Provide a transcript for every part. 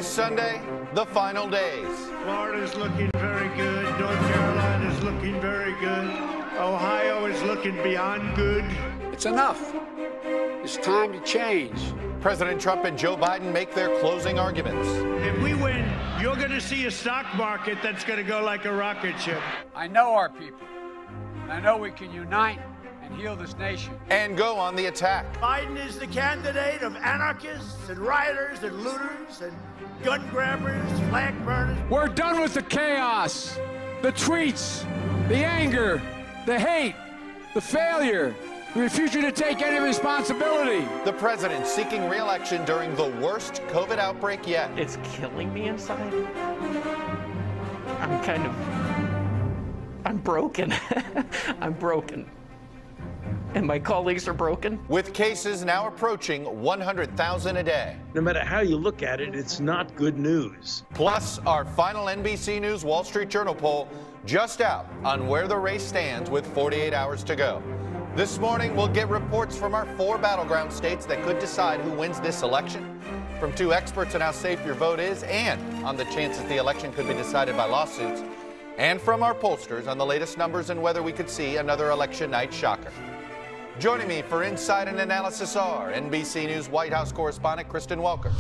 This Sunday, the final days. Florida's looking very good. North Carolina's looking very good. Ohio is looking beyond good. It's enough. It's time to change. President Trump and Joe Biden make their closing arguments. If we win, you're going to see a stock market that's going to go like a rocket ship. I know our people. And I know we can unite and heal this nation. And go on the attack. Biden is the candidate of anarchists and rioters and looters and gun grabbers, flag burners. We're done with the chaos, the tweets, the anger, the hate, the failure. We refuse you to take any responsibility. The president seeking re-election during the worst COVID outbreak yet. It's killing me inside. I'm broken. I'm broken. And my colleagues are broken. With cases now approaching 100,000 a day. No matter how you look at it, it's not good news. Plus, our final NBC News Wall Street Journal poll just out on where the race stands with 48 hours to go. This morning, we'll get reports from our 4 battleground states that could decide who wins this election, from 2 experts on how safe your vote is and on the chances the election could be decided by lawsuits, and from our pollsters on the latest numbers and whether we could see another election night shocker. Joining me for Insight and Analysis are NBC News White House correspondent Kristen Welker,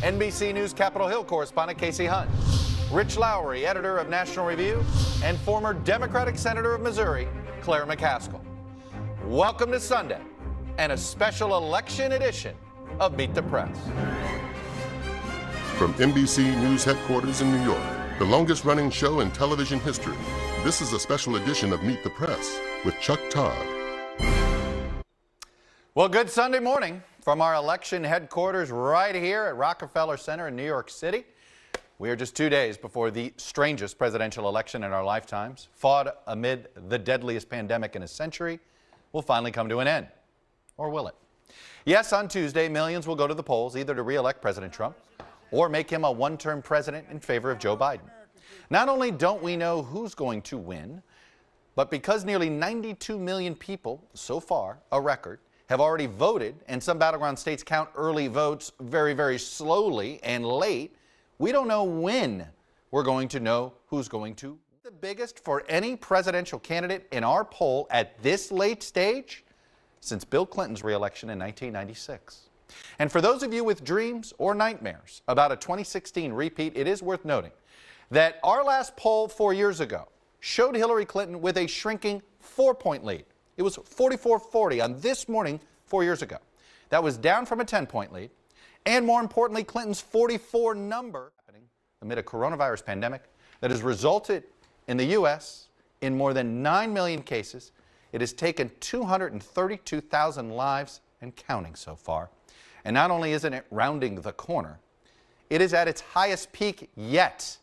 NBC News Capitol Hill correspondent Casey Hunt, Rich Lowry, editor of National Review, and former Democratic Senator of Missouri, Claire McCaskill. Welcome to Sunday and a special election edition of Meet the Press. From NBC News headquarters in New York, the longest running show in television history, this is a special edition of Meet the Press with Chuck Todd. Well, good Sunday morning from our election headquarters right here at Rockefeller Center in New York City. We are just 2 days before the strangest presidential election in our lifetimes, fought amid the deadliest pandemic in a century, will finally come to an end. Or will it? Yes, on Tuesday, millions will go to the polls either to re-elect President Trump or make him a one-term president in favor of Joe Biden. Not only don't we know who's going to win, but because nearly 92 million people, so far, a record, have already voted, and some battleground states count early votes very, very slowly and late, we don't know when we're going to know who's going to. The biggest for any presidential candidate in our poll at this late stage since Bill Clinton's re-election in 1996. And for those of you with dreams or nightmares about a 2016 repeat, it is worth noting that our last poll 4 years ago showed Hillary Clinton with a shrinking 4-point lead. It was 44-40 on This Morning 4 years ago. That was down from a 10-point lead. And more importantly, Clinton's 44 number happening amid a coronavirus pandemic that has resulted in the U.S. in more than 9 million cases. It has taken 232,000 lives and counting so far. And not only isn't it rounding the corner, it is at its highest peak yet.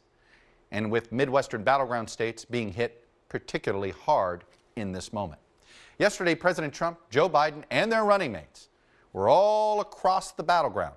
And with Midwestern battleground states being hit particularly hard in this moment. Yesterday, President Trump, Joe Biden, and their running mates were all across the battleground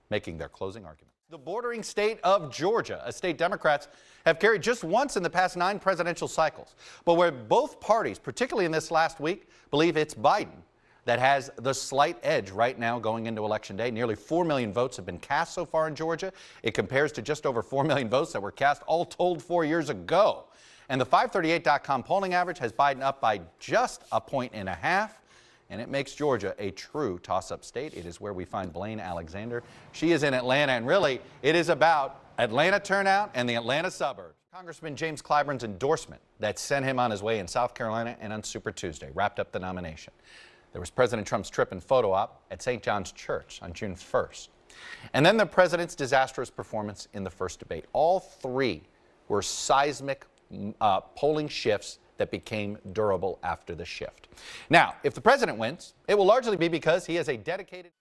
making their closing argument. The bordering state of Georgia, a state Democrats have carried just once in the past 9 presidential cycles, but where both parties, particularly in this last week, believe it's Biden that has the slight edge right now going into Election Day. Nearly 4 million votes have been cast so far in Georgia. It compares to just over 4 million votes that were cast all told 4 years ago. And the 538.com polling average has Biden up by just 1.5 points, and it makes Georgia a true toss-up state. It is where we find Blaine Alexander. She is in Atlanta, and really, it is about Atlanta turnout and the Atlanta suburbs. Congressman James Clyburn's endorsement that sent him on his way in South Carolina and on Super Tuesday wrapped up the nomination. There was President Trump's trip and photo op at St. John's Church on June 1st. And then the president's disastrous performance in the first debate. All 3 were seismic polling shifts that became durable after the shift. Now, if the president wins, it will largely be because he has a dedicated...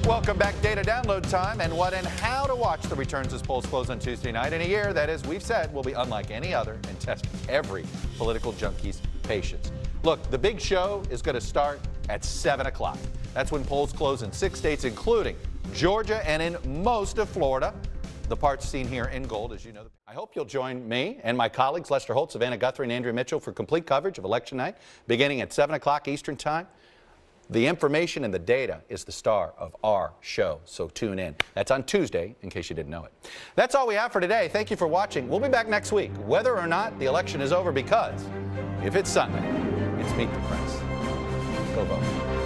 Welcome back. Data download time and what and how to watch the returns as polls close on Tuesday night in a year that, as we've said, will be unlike any other and test every political junkie's patience. Look, the big show is going to start at 7 o'clock. That's when polls close in 6 states, including Georgia and in most of Florida. The parts seen here in gold, as you know. I hope you'll join me and my colleagues, Lester Holt, Savannah Guthrie, and Andrea Mitchell, for complete coverage of Election Night, beginning at 7 o'clock Eastern Time. The information and the data is the star of our show, so tune in. That's on Tuesday, in case you didn't know it. That's all we have for today. Thank you for watching. We'll be back next week, whether or not the election is over, because if it's Sunday, it's Meet the Press. Go vote.